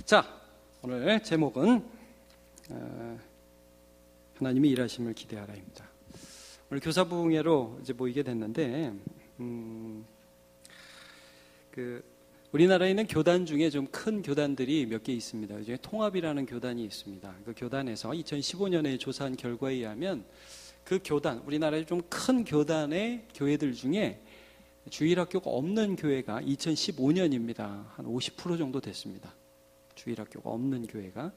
자, 오늘 제목은 하나님이 일하심을 기대하라입니다. 오늘 교사부흥회로 이제 모이게 됐는데, 우리나라에 있는 교단 중에 좀 큰 교단들이 몇 개 있습니다. 그중에 통합이라는 교단이 있습니다. 그 교단에서 2015년에 조사한 결과에 의하면 그 교단, 우리나라의 좀 큰 교단의 교회들 중에 주일학교가 없는 교회가 2015년입니다. 한 50% 정도 됐습니다. 주일학교가 없는 교회가.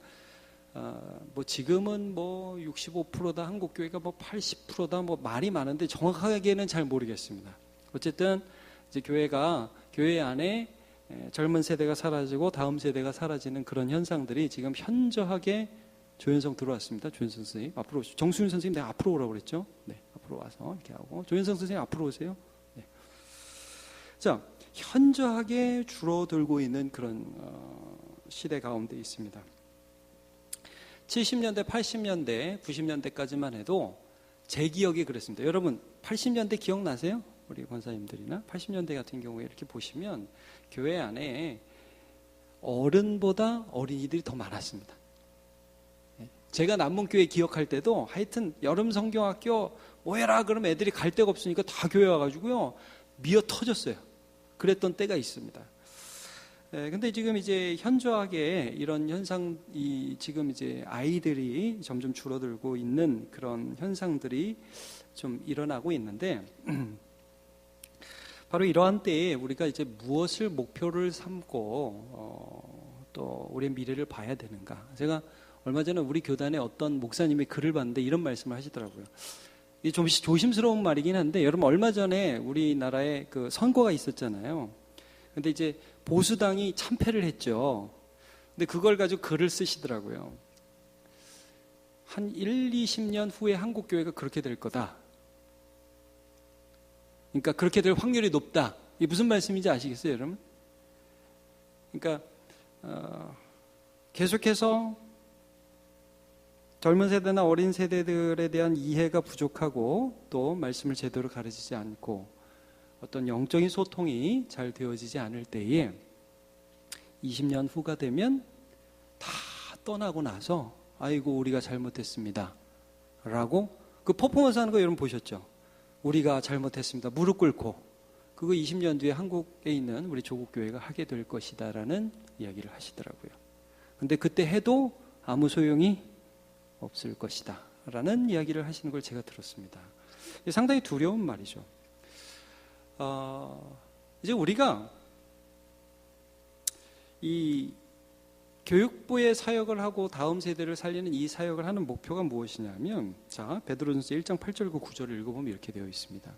지금은 65%다, 한국 교회가 80%다, 말이 많은데 정확하게는 잘 모르겠습니다. 어쨌든 이제 교회 안에 젊은 세대가 사라지고 다음 세대가 사라지는 그런 현상들이 지금 현저하게. 조현성 들어왔습니다. 조현성 선생님 앞으로 오시죠. 정수윤 선생님 내가 앞으로 오라고 그랬죠? 네, 앞으로 와서 이렇게 하고. 조현성 선생님 앞으로 오세요. 네. 자, 현저하게 줄어들고 있는 그런 시대 가운데 있습니다. 70년대, 80년대, 90년대까지만 해도 제 기억이 그랬습니다. 여러분 80년대 기억나세요? 우리 권사님들이나 80년대 같은 경우에 이렇게 보시면 교회 안에 어른보다 어린이들이 더 많았습니다. 제가 남문교회 기억할 때도 하여튼 여름 성경학교 뭐해라 그러면 애들이 갈 데가 없으니까 다 교회 와가지고요 미어 터졌어요. 그랬던 때가 있습니다. 근데 지금 이제 현저하게 이런 현상이 지금 이제 아이들이 점점 줄어들고 있는 그런 현상들이 좀 일어나고 있는데 바로 이러한 때에 우리가 이제 무엇을 목표를 삼고 또 우리의 미래를 봐야 되는가. 제가 얼마 전에 우리 교단에 어떤 목사님이 글을 봤는데 이런 말씀을 하시더라고요. 이게 좀 조심스러운 말이긴 한데 여러분 얼마 전에 우리나라에 그 선거가 있었잖아요. 근데 이제 보수당이 참패를 했죠. 근데 그걸 가지고 글을 쓰시더라고요. 한 1, 20년 후에 한국 교회가 그렇게 될 거다. 그러니까 그렇게 될 확률이 높다. 이게 무슨 말씀인지 아시겠어요, 여러분? 그러니까 계속해서 젊은 세대나 어린 세대들에 대한 이해가 부족하고 또 말씀을 제대로 가르치지 않고 어떤 영적인 소통이 잘 되어지지 않을 때에 20년 후가 되면 다 떠나고 나서 아이고 우리가 잘못했습니다 라고 그 퍼포먼스 하는 거 여러분 보셨죠? 우리가 잘못했습니다. 무릎 꿇고 그거 20년 뒤에 한국에 있는 우리 조국교회가 하게 될 것이다 라는 이야기를 하시더라고요. 근데 그때 해도 아무 소용이 없을 것이다 라는 이야기를 하시는 걸 제가 들었습니다. 상당히 두려운 말이죠. 이제 우리가 이 교육부의 사역을 하고 다음 세대를 살리는 이 사역을 하는 목표가 무엇이냐면, 자, 베드로전서 1장 8절과 9절을 읽어보면 이렇게 되어 있습니다.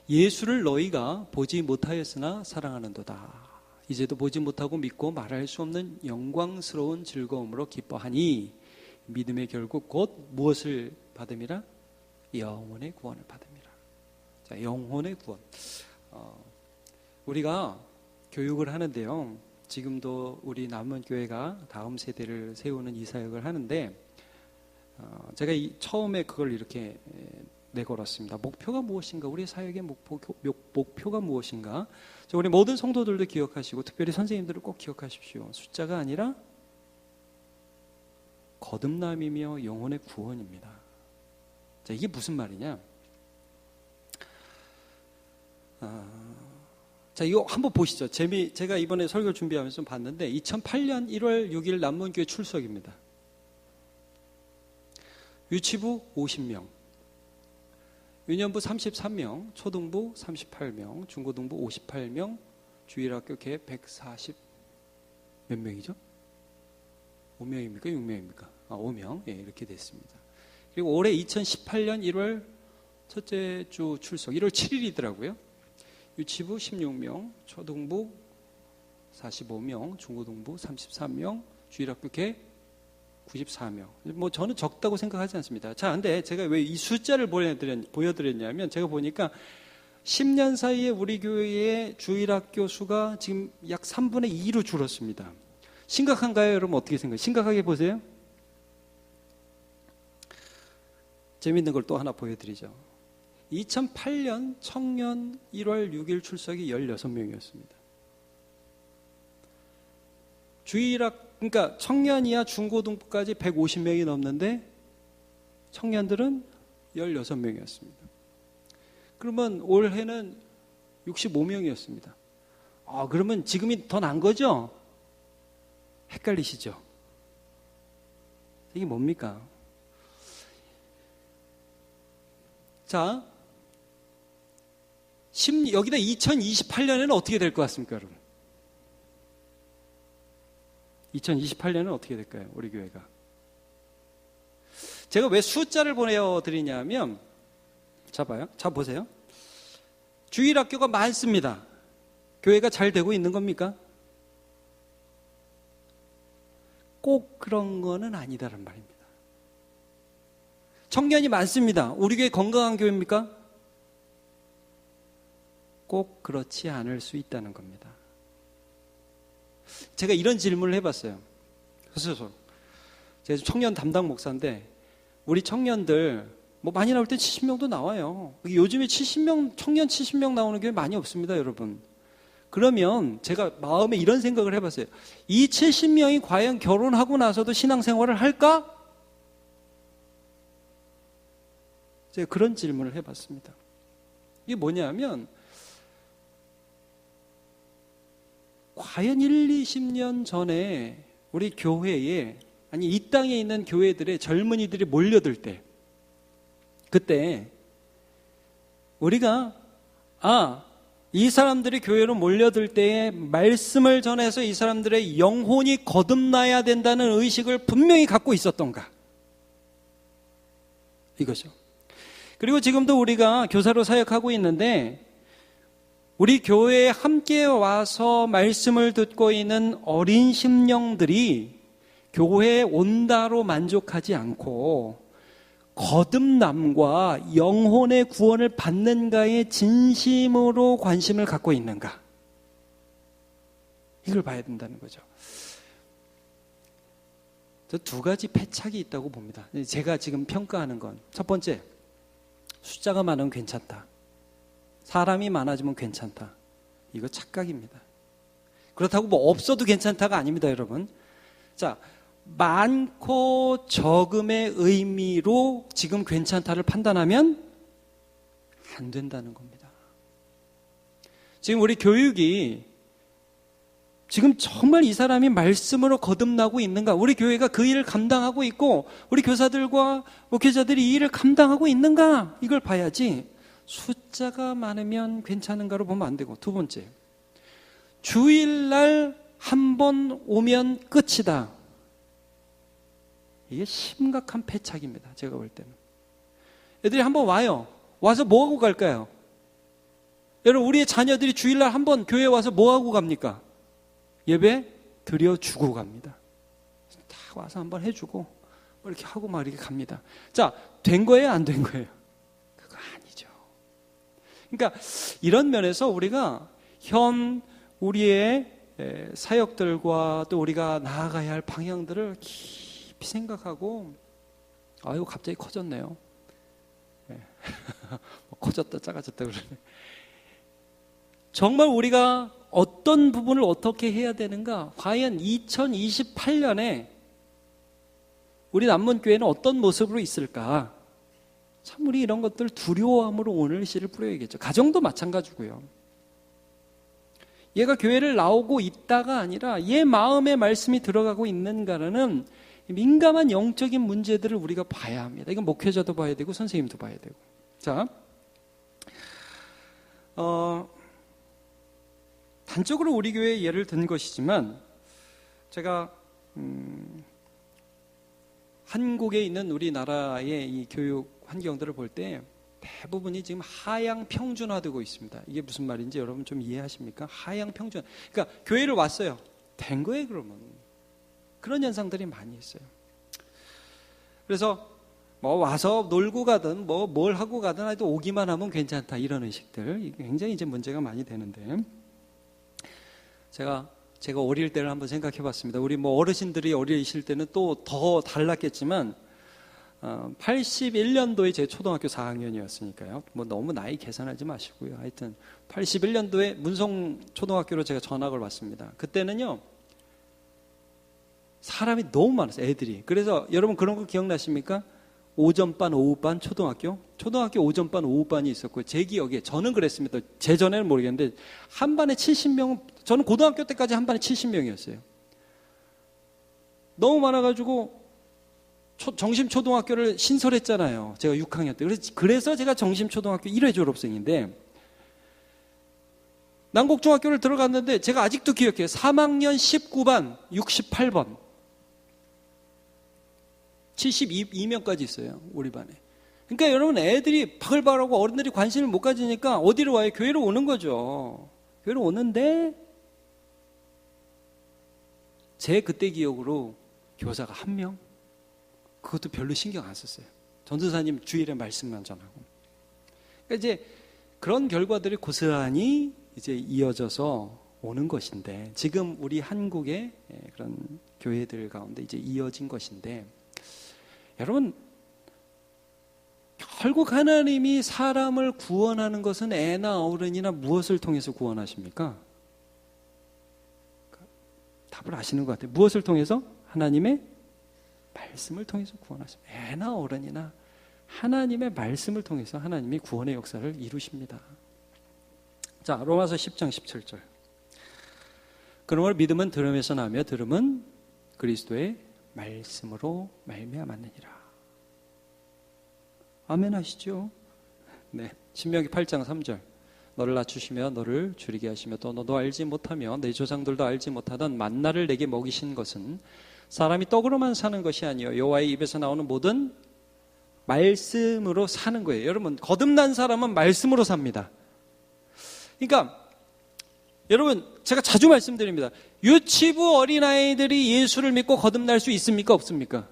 예수를 너희가 보지 못하였으나 사랑하는도다. 이제도 보지 못하고 믿고 말할 수 없는 영광스러운 즐거움으로 기뻐하니 믿음의 결국 곧 무엇을 받음이라? 영혼의 구원을 받음이라. 자, 영혼의 구원. 우리가 교육을 하는데요. 지금도 우리 남문교회가 다음 세대를 세우는 이 사역을 하는데 제가 처음에 그걸 이렇게 내걸었습니다. 목표가 무엇인가? 우리 사역의 목표가 무엇인가? 우리 모든 성도들도 기억하시고 특별히 선생님들을 꼭 기억하십시오. 숫자가 아니라 거듭남이며 영혼의 구원입니다. 자, 이게 무슨 말이냐? 자, 이거 한번 보시죠. 제가 이번에 설교 준비하면서 좀 봤는데 2008년 1월 6일 남문교회 출석입니다. 유치부 50명, 유년부 33명, 초등부 38명, 중고등부 58명, 주일학교 개 140 몇 명이죠? 5명입니까? 6명입니까? 5명. 예, 이렇게 됐습니다. 그리고 올해 2018년 1월 첫째 주 출석, 1월 7일이더라고요. 유치부 16명, 초등부 45명, 중고등부 33명, 주일학교 개 94명. 저는 적다고 생각하지 않습니다. 자, 근데 제가 왜 이 숫자를 보여드렸냐면 제가 보니까 10년 사이에 우리 교회의 주일학교 수가 지금 약 3분의 2로 줄었습니다. 심각한가요? 여러분 어떻게 생각해요? 심각하게 보세요. 재밌는 걸 또 하나 보여드리죠. 2008년 청년 1월 6일 출석이 16명이었습니다. 그러니까 청년 이하 중고등부까지 150명이 넘는데 청년들은 16명이었습니다. 그러면 올해는 65명이었습니다. 그러면 지금이 더 난 거죠? 헷갈리시죠? 이게 뭡니까? 자, 여기다 2028년에는 어떻게 될 것 같습니까, 여러분? 2028년은 어떻게 될까요, 우리 교회가? 제가 왜 숫자를 보내드리냐면, 자 보세요. 주일학교가 많습니다. 교회가 잘 되고 있는 겁니까? 꼭 그런 거는 아니다란 말입니다. 청년이 많습니다. 우리 교회 건강한 교회입니까? 꼭 그렇지 않을 수 있다는 겁니다. 제가 이런 질문을 해봤어요. 그래서 제가 청년 담당 목사인데 우리 청년들 많이 나올 때 70명도 나와요. 요즘에 청년 70명 나오는 교회 많이 없습니다, 여러분. 그러면 제가 마음에 이런 생각을 해봤어요. 이 70명이 과연 결혼하고 나서도 신앙생활을 할까? 제가 그런 질문을 해봤습니다. 이게 뭐냐면 과연 1, 20년 전에 우리 교회에 이 땅에 있는 교회들의 젊은이들이 몰려들 때 그때 우리가 이 사람들이 교회로 몰려들 때에 말씀을 전해서 이 사람들의 영혼이 거듭나야 된다는 의식을 분명히 갖고 있었던가? 이거죠. 그리고 지금도 우리가 교사로 사역하고 있는데 우리 교회에 함께 와서 말씀을 듣고 있는 어린 심령들이 교회에 온다로 만족하지 않고 거듭남과 영혼의 구원을 받는가에 진심으로 관심을 갖고 있는가? 이걸 봐야 된다는 거죠. 저 두 가지 패착이 있다고 봅니다. 제가 지금 평가하는 건 첫 번째, 숫자가 많으면 괜찮다. 사람이 많아지면 괜찮다. 이거 착각입니다. 그렇다고 없어도 괜찮다가 아닙니다, 여러분. 자, 많고 적음의 의미로 지금 괜찮다를 판단하면 안 된다는 겁니다. 지금 우리 교육이 지금 정말 이 사람이 말씀으로 거듭나고 있는가? 우리 교회가 그 일을 감당하고 있고 우리 교사들과 목회자들이 이 일을 감당하고 있는가? 이걸 봐야지 숫자가 많으면 괜찮은가로 보면 안 되고, 두 번째, 주일날 한 번 오면 끝이다. 이게 심각한 패착입니다. 제가 볼 때는. 애들이 한번 와요. 와서 뭐하고 갈까요? 여러분, 우리의 자녀들이 주일날 한번 교회에 와서 뭐하고 갑니까? 예배 드려주고 갑니다. 다 와서 한번 해주고 이렇게 하고 막 이렇게 갑니다. 자, 된 거예요? 안 된 거예요? 그거 아니죠. 그러니까 이런 면에서 우리가 우리의 사역들과 또 우리가 나아가야 할 방향들을 깊이 생각하고, 이거 갑자기 커졌네요. 커졌다 작아졌다 그러네. 정말 우리가 어떤 부분을 어떻게 해야 되는가? 과연 2028년에 우리 남문교회는 어떤 모습으로 있을까? 참 우리 이런 것들 두려워함으로 오늘 씨를 뿌려야겠죠. 가정도 마찬가지고요. 얘가 교회를 나오고 있다가 아니라 얘 마음에 말씀이 들어가고 있는가라는 민감한 영적인 문제들을 우리가 봐야 합니다. 이건 목회자도 봐야 되고 선생님도 봐야 되고. 자, 단적으로 우리 교회의 예를 든 것이지만 제가 한국에 있는 우리나라의 이 교육 환경들을 볼 때 대부분이 지금 하향 평준화되고 있습니다. 이게 무슨 말인지 여러분 좀 이해하십니까? 하향 평준. 그러니까 교회를 왔어요. 된 거예요, 그러면. 그런 현상들이 많이 있어요. 그래서 와서 놀고 가든 뭘 하고 가든 하여튼 오기만 하면 괜찮다, 이런 의식들. 이게 굉장히 이제 문제가 많이 되는데, 제가 어릴 때를 한번 생각해 봤습니다. 우리 어르신들이 어리실 때는 또 더 달랐겠지만 81년도에 제 초등학교 4학년이었으니까요. 너무 나이 계산하지 마시고요. 하여튼 81년도에 문성 초등학교로 제가 전학을 왔습니다. 그때는요, 사람이 너무 많았어요, 애들이. 그래서 여러분 그런 거 기억나십니까? 오전반, 오후반, 초등학교 오전반, 오후반이 있었고, 제 기억에 저는 그랬습니다. 제 전에는 모르겠는데 한 반에 70명, 저는 고등학교 때까지 한 반에 70명이었어요. 너무 많아가지고 정심초등학교를 신설했잖아요. 제가 6학년 때. 그래서 제가 정심초등학교 1회 졸업생인데, 난곡중학교를 들어갔는데 제가 아직도 기억해요. 3학년 19반 68번 72명까지 있어요, 우리 반에. 그러니까 여러분, 애들이 바글바글하고 어른들이 관심을 못 가지니까 어디로 와요? 교회로 오는 거죠. 교회로 오는데 제 그때 기억으로 교사가 1명? 그것도 별로 신경 안 썼어요. 전도사님 주일에 말씀만 전하고. 그러니까 이제 그런 결과들이 고스란히 이제 이어져서 오는 것인데, 지금 우리 한국의 그런 교회들 가운데 이제 이어진 것인데, 여러분, 결국 하나님이 사람을 구원하는 것은 애나 어른이나 무엇을 통해서 구원하십니까? 답을 아시는 것 같아요. 무엇을 통해서? 하나님의 말씀을 통해서 구원하십니다. 애나 어른이나 하나님의 말씀을 통해서 하나님이 구원의 역사를 이루십니다. 자, 로마서 10장 17절. 그러므로 믿음은 들음에서 나며 들음은 그리스도의 말씀으로 말미암았느니라. 아멘 하시죠? 네. 신명기 8장 3절. 너를 낮추시며 너를 줄이게 하시며 또 너도 알지 못하며 내 조상들도 알지 못하던 만나를 내게 먹이신 것은 사람이 떡으로만 사는 것이 아니요 여호와의 입에서 나오는 모든 말씀으로 사는 거예요. 여러분, 거듭난 사람은 말씀으로 삽니다. 그러니까 여러분, 제가 자주 말씀드립니다. 유치부 어린아이들이 예수를 믿고 거듭날 수 있습니까? 없습니까?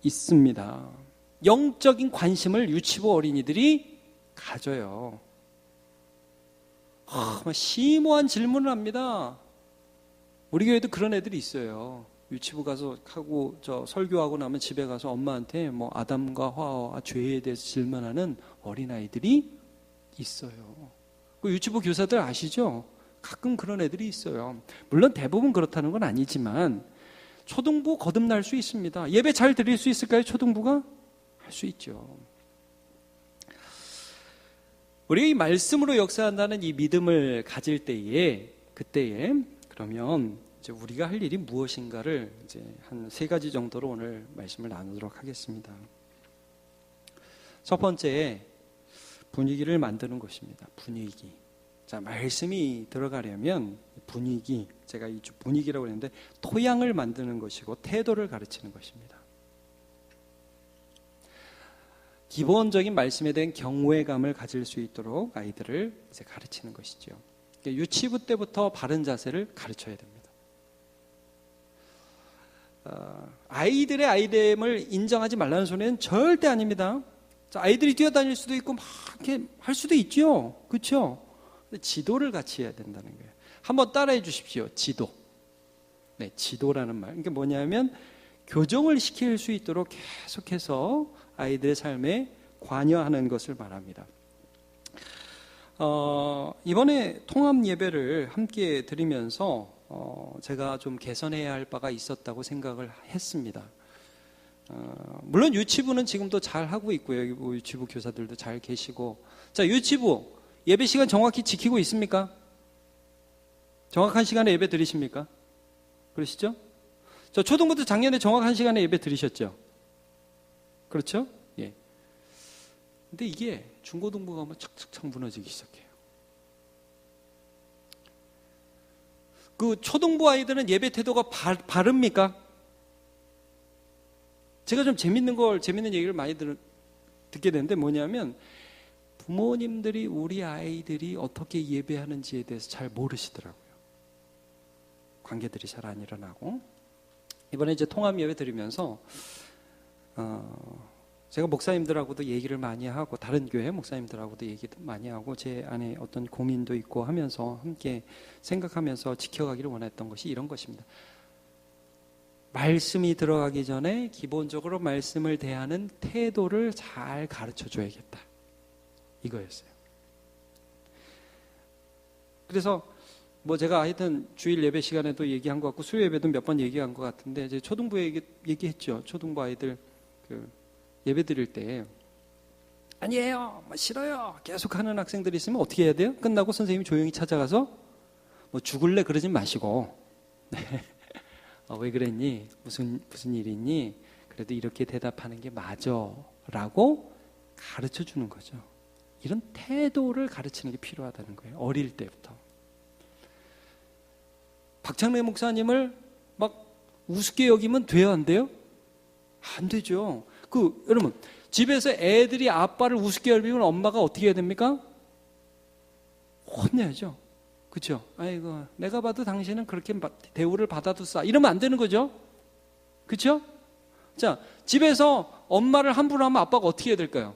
있습니다. 영적인 관심을 유치부 어린이들이 가져요. 심오한 질문을 합니다. 우리 교회도 그런 애들이 있어요. 유치부 가서 하고 설교하고 나면 집에 가서 엄마한테 뭐 아담과 하와 죄에 대해서 질문하는 어린아이들이 있어요. 그 유치부 교사들 아시죠? 가끔 그런 애들이 있어요. 물론 대부분 그렇다는 건 아니지만 초등부 거듭날 수 있습니다. 예배 잘 드릴 수 있을까요? 초등부가? 할 수 있죠. 우리 이 말씀으로 역사한다는 이 믿음을 가질 때에, 그때에 그러면 이제 우리가 할 일이 무엇인가를 이제 한 3가지 정도로 오늘 말씀을 나누도록 하겠습니다. 첫 번째, 분위기를 만드는 것입니다. 분위기. 자, 말씀이 들어가려면 분위기, 제가 이 분위기라고 했는데 토양을 만드는 것이고 태도를 가르치는 것입니다. 기본적인 말씀에 대한 경외감을 가질 수 있도록 아이들을 이제 가르치는 것이죠. 유치부 때부터 바른 자세를 가르쳐야 됩니다. 아이들의 아이됨을 인정하지 말라는 소리는 절대 아닙니다. 아이들이 뛰어다닐 수도 있고 막 이렇게 할 수도 있죠. 그렇죠? 지도를 같이 해야 된다는 거예요. 한번 따라해 주십시오. 지도. 네, 지도라는 말. 이게 뭐냐면 교정을 시킬 수 있도록 계속해서 아이들의 삶에 관여하는 것을 말합니다. 이번에 통합 예배를 함께 드리면서 제가 좀 개선해야 할 바가 있었다고 생각을 했습니다. 물론 유치부는 지금도 잘 하고 있고요. 유치부 교사들도 잘 계시고. 자, 유치부 예배 시간 정확히 지키고 있습니까? 정확한 시간에 예배 드리십니까? 그러시죠? 저 초등부도 작년에 정확한 시간에 예배 드리셨죠? 그렇죠? 예. 근데 이게 중고등부 가면 착착착 무너지기 시작해요. 그 초등부 아이들은 예배 태도가 바릅니까? 제가 좀 재밌는 얘기를 많이 듣게 되는데 뭐냐면 부모님들이 우리 아이들이 어떻게 예배하는지에 대해서 잘 모르시더라고요. 관계들이 잘 안 일어나고. 이번에 이제 통합 예배 드리면서 제가 목사님들하고도 얘기를 많이 하고 다른 교회 목사님들하고도 얘기도 많이 하고 제 안에 어떤 고민도 있고 하면서 함께 생각하면서 지켜가기를 원했던 것이 이런 것입니다. 말씀이 들어가기 전에 기본적으로 말씀을 대하는 태도를 잘 가르쳐 줘야겠다. 이거였어요. 그래서 뭐 제가 하여튼 주일 예배 시간에도 얘기한 것 같고 수요 예배도 몇 번 얘기한 것 같은데 이제 초등부 얘기했죠. 초등부 아이들 그 예배 드릴 때 아니에요, 뭐 싫어요 계속 하는 학생들이 있으면 어떻게 해야 돼요? 끝나고 선생님이 조용히 찾아가서 뭐 죽을래 그러진 마시고 네. 왜 그랬니? 무슨 일이 있니? 그래도 이렇게 대답하는 게 맞아 라고 가르쳐 주는 거죠. 이런 태도를 가르치는 게 필요하다는 거예요. 어릴 때부터. 박창래 목사님을 막 우습게 여기면 돼요, 안 돼요? 안 되죠. 여러분, 집에서 애들이 아빠를 우습게 여기면 엄마가 어떻게 해야 됩니까? 혼내야죠. 그렇죠? 아이고, 내가 봐도 당신은 그렇게 대우를 받아도 싸. 이러면 안 되는 거죠. 그렇죠? 자, 집에서 엄마를 함부로 하면 아빠가 어떻게 해야 될까요?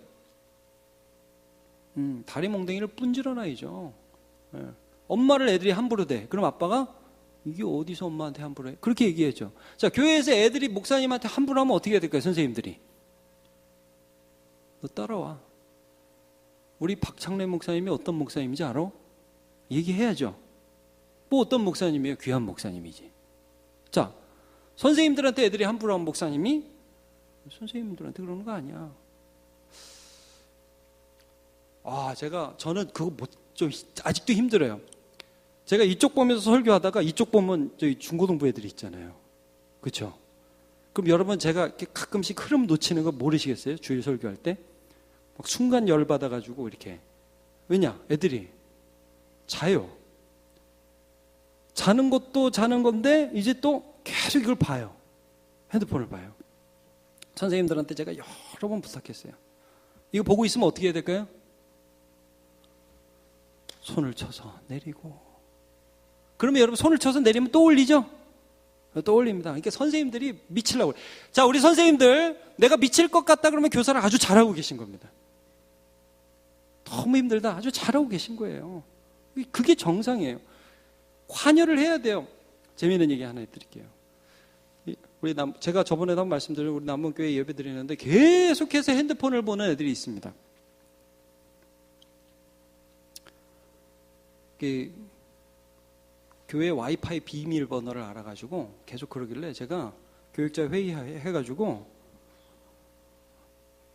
다리 몽댕이를 뿜질러 놔야죠. 예. 엄마를 애들이 함부로 대. 그럼 아빠가 이게 어디서 엄마한테 함부로 해? 그렇게 얘기해야죠. 자, 교회에서 애들이 목사님한테 함부로 하면 어떻게 해야 될까요? 선생님들이. 너 따라와. 우리 박창래 목사님이 어떤 목사님인지 알아? 얘기해야죠. 뭐 어떤 목사님이에요? 귀한 목사님이지. 자, 선생님들한테 애들이 함부로 한 목사님이 선생님들한테 그러는 거 아니야. 저는 그거 좀 아직도 힘들어요. 제가 이쪽 보면서 설교하다가 이쪽 보면 저희 중고등부 애들이 있잖아요. 그렇죠? 그럼 여러분 제가 이렇게 가끔씩 흐름 놓치는 거 모르시겠어요? 주일 설교할 때? 막 순간 열받아가지고 이렇게. 왜냐? 애들이 자요. 자는 것도 자는 건데 이제 또 계속 이걸 봐요. 핸드폰을 봐요. 선생님들한테 제가 여러 번 부탁했어요. 이거 보고 있으면 어떻게 해야 될까요? 손을 쳐서 내리고. 그러면 여러분 손을 쳐서 내리면 또 올리죠? 또 올립니다. 그러니까 선생님들이 미치려고. 자, 우리 선생님들 내가 미칠 것 같다 그러면 교사를 아주 잘하고 계신 겁니다. 너무 힘들다. 아주 잘하고 계신 거예요. 그게 정상이에요. 관여를 해야 돼요. 재미있는 얘기 하나 해드릴게요. 제가 저번에도 한번 말씀드린 우리 남문교회 예배 드리는데 계속해서 핸드폰을 보는 애들이 있습니다. 교회 와이파이 비밀번호를 알아가지고 계속 그러길래 제가 교육자 회의해가지고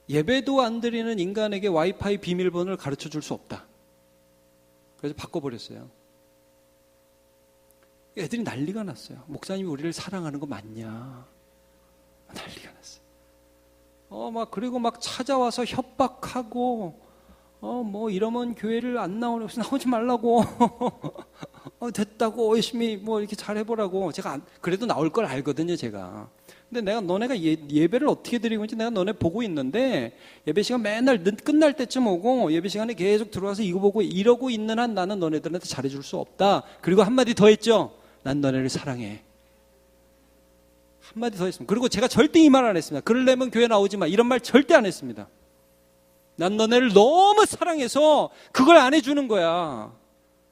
예배도 안 드리는 인간에게 와이파이 비밀번호를 가르쳐 줄 수 없다. 그래서 바꿔버렸어요. 애들이 난리가 났어요. 목사님이 우리를 사랑하는 거 맞냐? 난리가 났어요. 그리고 막 찾아와서 협박하고, 뭐 이러면 교회를 안 나오지 말라고. 됐다고 열심히 뭐 이렇게 잘 해보라고. 제가 그래도 나올 걸 알거든요, 제가. 근데 내가 너네가 예배를 어떻게 드리고 있는지 내가 너네 보고 있는데 예배 시간 맨날 끝날 때쯤 오고 예배 시간에 계속 들어와서 이거 보고 이러고 있는 한 나는 너네들한테 잘해줄 수 없다. 그리고 한마디 더 했죠. 난 너네를 사랑해. 한마디 더 했습니다. 그리고 제가 절대 이 말 안 했습니다. 그러려면 교회 나오지 마. 이런 말 절대 안 했습니다. 난 너네를 너무 사랑해서 그걸 안 해주는 거야.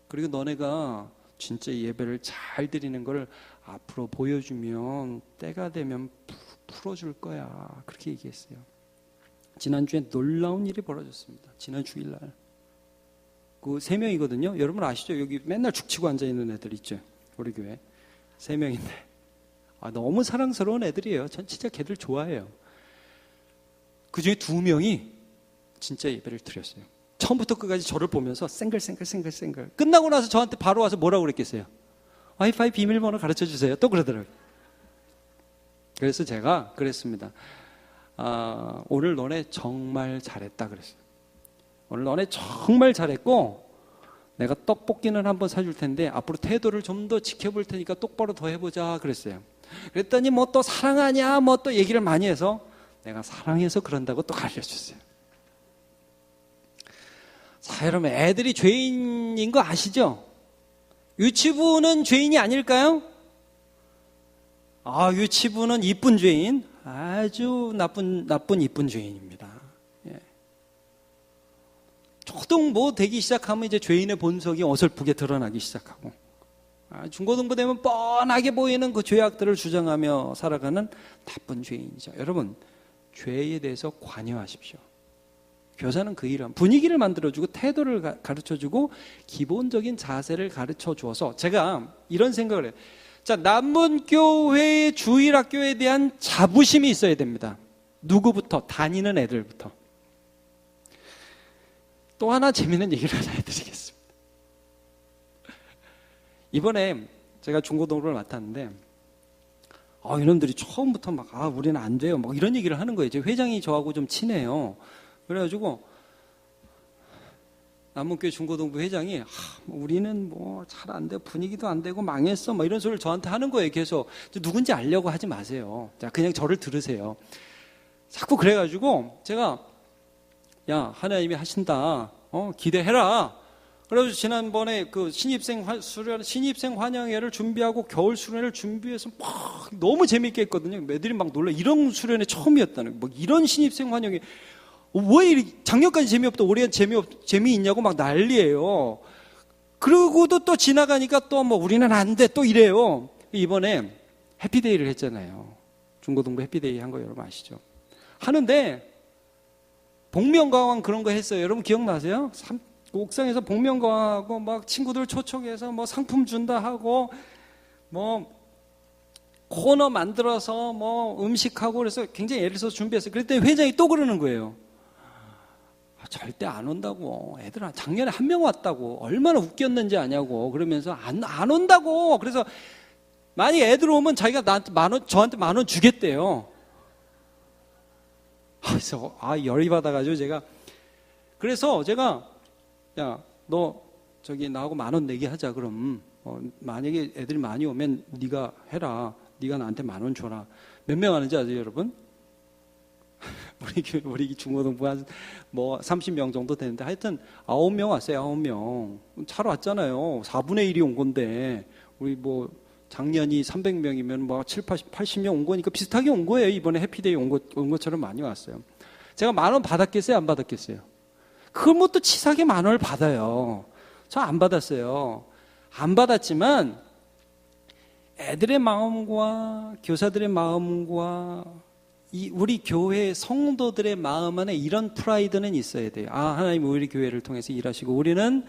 그리고 너네가 진짜 예배를 잘 드리는 걸 앞으로 보여주면 때가 되면 풀어줄 거야. 그렇게 얘기했어요. 지난주에 놀라운 일이 벌어졌습니다. 지난 주일날. 그 3명이거든요. 여러분 아시죠? 여기 맨날 죽치고 앉아있는 애들 있죠. 우리 교회 3명인데 너무 사랑스러운 애들이에요. 전 진짜 걔들 좋아해요. 그 중에 2명이 진짜 예배를 드렸어요. 처음부터 끝까지 저를 보면서 생글 끝나고 나서 저한테 바로 와서 뭐라고 그랬겠어요? 와이파이 비밀번호 가르쳐 주세요. 또 그러더라고요. 그래서 제가 그랬습니다. 오늘 너네 정말 잘했다 그랬어요. 오늘 너네 정말 잘했고 내가 떡볶이는 한번 사줄 텐데 앞으로 태도를 좀 더 지켜볼 테니까 똑바로 더 해보자 그랬어요. 그랬더니 뭐 또 사랑하냐 뭐 또 얘기를 많이 해서 내가 사랑해서 그런다고 또 가르쳐줬어요. 자, 여러분 애들이 죄인인 거 아시죠? 유치부는 죄인이 아닐까요? 유치부는 이쁜 죄인, 아주 나쁜 이쁜 죄인입니다. 예. 초등부 되기 시작하면 이제 죄인의 본성이 어설프게 드러나기 시작하고, 중고등부 되면 뻔하게 보이는 그 죄악들을 주장하며 살아가는 나쁜 죄인이죠. 여러분, 죄에 대해서 관여하십시오. 교사는 그 일을 분위기를 만들어주고 태도를 가르쳐주고 기본적인 자세를 가르쳐 주어서 제가 이런 생각을 해요. 자, 남문교회의 주일학교에 대한 자부심이 있어야 됩니다. 누구부터? 다니는 애들부터. 또 하나 재미있는 얘기를 하나 해드리겠습니다. 이번에 제가 중고등부를 맡았는데 이놈들이 처음부터 막 우리는 안 돼요 막 이런 얘기를 하는 거예요. 제 회장이 저하고 좀 친해요. 그래가지고 남문교회 중고등부 회장이 우리는 뭐 잘 안 돼, 분위기도 안 되고 망했어 막 이런 소리를 저한테 하는 거예요. 계속. 누군지 알려고 하지 마세요. 자, 그냥 저를 들으세요. 자꾸 그래가지고 제가 야, 하나님이 하신다. 기대해라. 그래서 지난번에 그 신입생 환영회를 준비하고 겨울 수련회를 준비해서 막 너무 재밌게 했거든요. 애들이 막 놀라. 이런 수련회 처음이었다는 뭐 이런 신입생 환영회 왜 작년까지 재미없다 올해는 재미있냐고 막 난리예요. 그러고도 또 지나가니까 또 뭐 우리는 안 돼 또 이래요. 이번에 해피데이를 했잖아요. 중고등부 해피데이 한 거 여러분 아시죠? 하는데 복면가왕 그런 거 했어요. 여러분 기억나세요? 옥상에서 복면가왕하고 막 친구들 초청해서 뭐 상품 준다 하고 뭐 코너 만들어서 뭐 음식하고 그래서 굉장히 애를 써서 준비했어요. 그랬더니 회장이 또 그러는 거예요. 절대 안 온다고. 애들 작년에 한 명 왔다고. 얼마나 웃겼는지 아냐고. 그러면서 안 온다고. 그래서 만약 애들 오면 자기가 저한테 10,000원 주겠대요. 그래서 열이 받아가지고 그래서 제가 야, 너 저기 나하고 10,000원 내게 하자. 그럼 만약에 애들이 많이 오면 네가 해라. 네가 나한테 10,000원 줘라. 몇 명 하는지 아세요, 여러분? 우리 중고등부 한 뭐 30명 정도 되는데 하여튼 9명 왔어요. 9명. 차로 왔잖아요. 4분의 1이 온 건데 우리 뭐 작년이 300명이면 뭐 80명 온 거니까 비슷하게 온 거예요. 이번에 해피데이 온 것처럼 많이 왔어요. 제가 10,000원 받았겠어요? 안 받았겠어요? 그걸 뭐 또 치사하게 10,000원을 받아요. 저 안 받았어요. 안 받았지만 애들의 마음과 교사들의 마음과 우리 교회 성도들의 마음 안에 이런 프라이드는 있어야 돼요. 하나님 우리 교회를 통해서 일하시고 우리는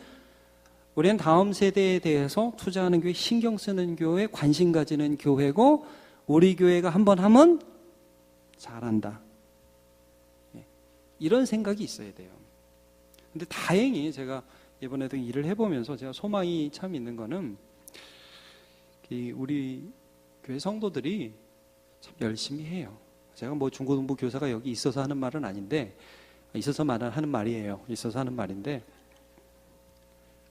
다음 세대에 대해서 투자하는 교회, 신경 쓰는 교회, 관심 가지는 교회고 우리 교회가 한번 하면 잘한다. 이런 생각이 있어야 돼요. 근데 다행히 제가 이번에도 일을 해보면서 제가 소망이 참 있는 거는 우리 교회 성도들이 참 열심히 해요. 제가 뭐 중고등부 교사가 여기 있어서 하는 말은 아닌데 있어서만 하는 말이에요. 있어서 하는 말인데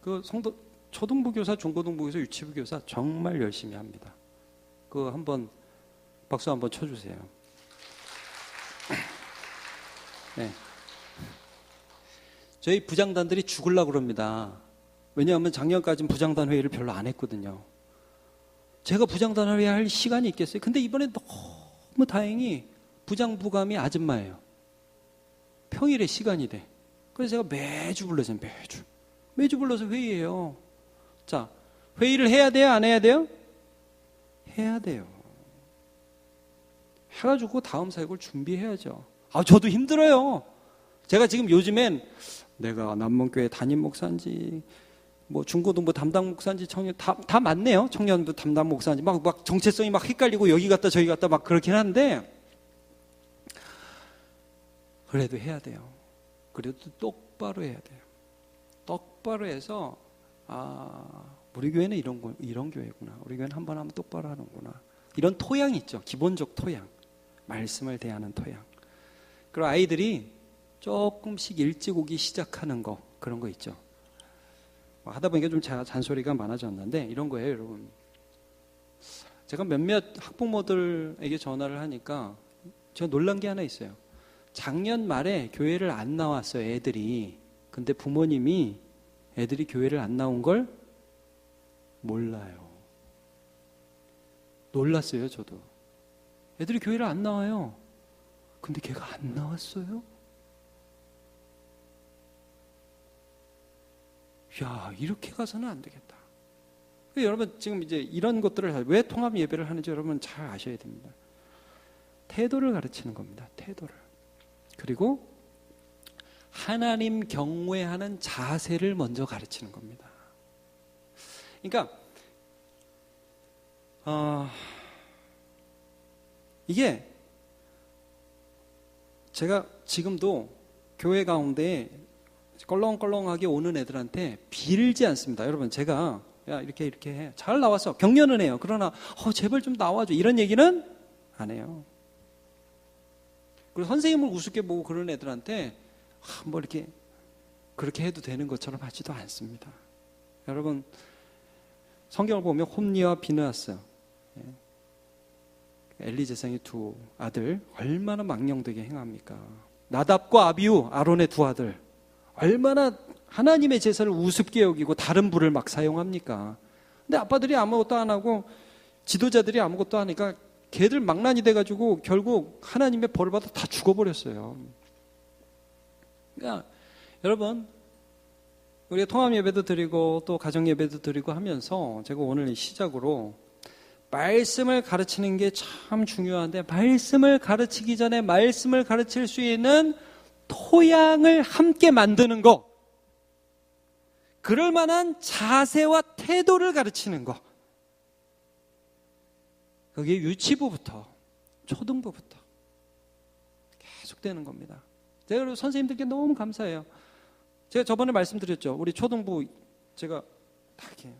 그 성도 초등부 교사, 중고등부 교사, 유치부 교사 정말 열심히 합니다. 그거 한번 박수 한번 쳐주세요. 네. 저희 부장단들이 죽으려고 그럽니다. 왜냐하면 작년까지는 부장단 회의를 별로 안 했거든요. 제가 부장단 회의 할 시간이 있겠어요? 근데 이번에 너무 다행히 부장부감이 아줌마예요. 평일에 시간이 돼. 그래서 제가 매주 불러줘요. 매주 불러서 회의해요. 자, 회의를 해야 돼요? 안 해야 돼요? 해야 돼요. 해가지고 다음 사역을 준비해야죠. 저도 힘들어요. 제가 지금 요즘엔 내가 남문교회 담임 목사인지 뭐 중고등부 담당 목사인지 청년 다 맞네요. 청년부 담당 목사인지 막 정체성이 막 헷갈리고 여기 갔다 저기 갔다 막 그렇긴 한데 그래도 해야 돼요. 그래도 똑바로 해야 돼요. 똑바로 해서 우리 교회는 이런 교회구나. 우리 교회는 한번 하면 똑바로 하는구나. 이런 토양이 있죠. 기본적 토양. 말씀을 대하는 토양. 그리고 아이들이 조금씩 일찍 오기 시작하는 거 그런 거 있죠. 하다 보니까 좀 잔소리가 많아졌는데 이런 거예요, 여러분. 제가 몇몇 학부모들에게 전화를 하니까 제가 놀란 게 하나 있어요. 작년 말에 교회를 안 나왔어요, 애들이. 근데 부모님이 애들이 교회를 안 나온 걸 몰라요. 놀랐어요, 저도. 애들이 교회를 안 나와요. 근데 걔가 안 나왔어요? 야, 이렇게 가서는 안 되겠다. 여러분 지금 이제 이런 것들을 왜 통합 예배를 하는지 여러분 잘 아셔야 됩니다. 태도를 가르치는 겁니다. 태도를. 그리고 하나님 경외하는 자세를 먼저 가르치는 겁니다. 그러니까 이게 제가 지금도 교회 가운데 껄렁껄렁하게 오는 애들한테 빌지 않습니다. 여러분, 제가 야 이렇게 해. 잘 나왔어. 격려는 해요. 그러나 제발 좀 나와줘. 이런 얘기는 안 해요. 그리고 선생님을 우습게 보고 그런 애들한테 뭐 이렇게 그렇게 해도 되는 것처럼 하지도 않습니다. 여러분, 성경을 보면 홈니와 비느하스, 엘리 제사장의 두 아들 얼마나 망령되게 행합니까? 나답과 아비후, 아론의 두 아들 얼마나 하나님의 제사를 우습게 여기고 다른 불을 막 사용합니까? 근데 아빠들이 아무것도 안 하고 지도자들이 아무것도 안 하니까 걔들 망난이 돼가지고 결국 하나님의 벌을 받아 다 죽어버렸어요. 그러니까 여러분, 우리가 통합 예배도 드리고 또 가정 예배도 드리고 하면서 제가 오늘 시작으로 말씀을 가르치는 게 참 중요한데, 말씀을 가르치기 전에 말씀을 가르칠 수 있는 토양을 함께 만드는 거, 그럴 만한 자세와 태도를 가르치는 거, 그게 유치부부터 초등부부터 계속되는 겁니다. 제가 그리고 선생님들께 너무 감사해요. 제가 저번에 말씀드렸죠. 우리 초등부 제가 다 이렇게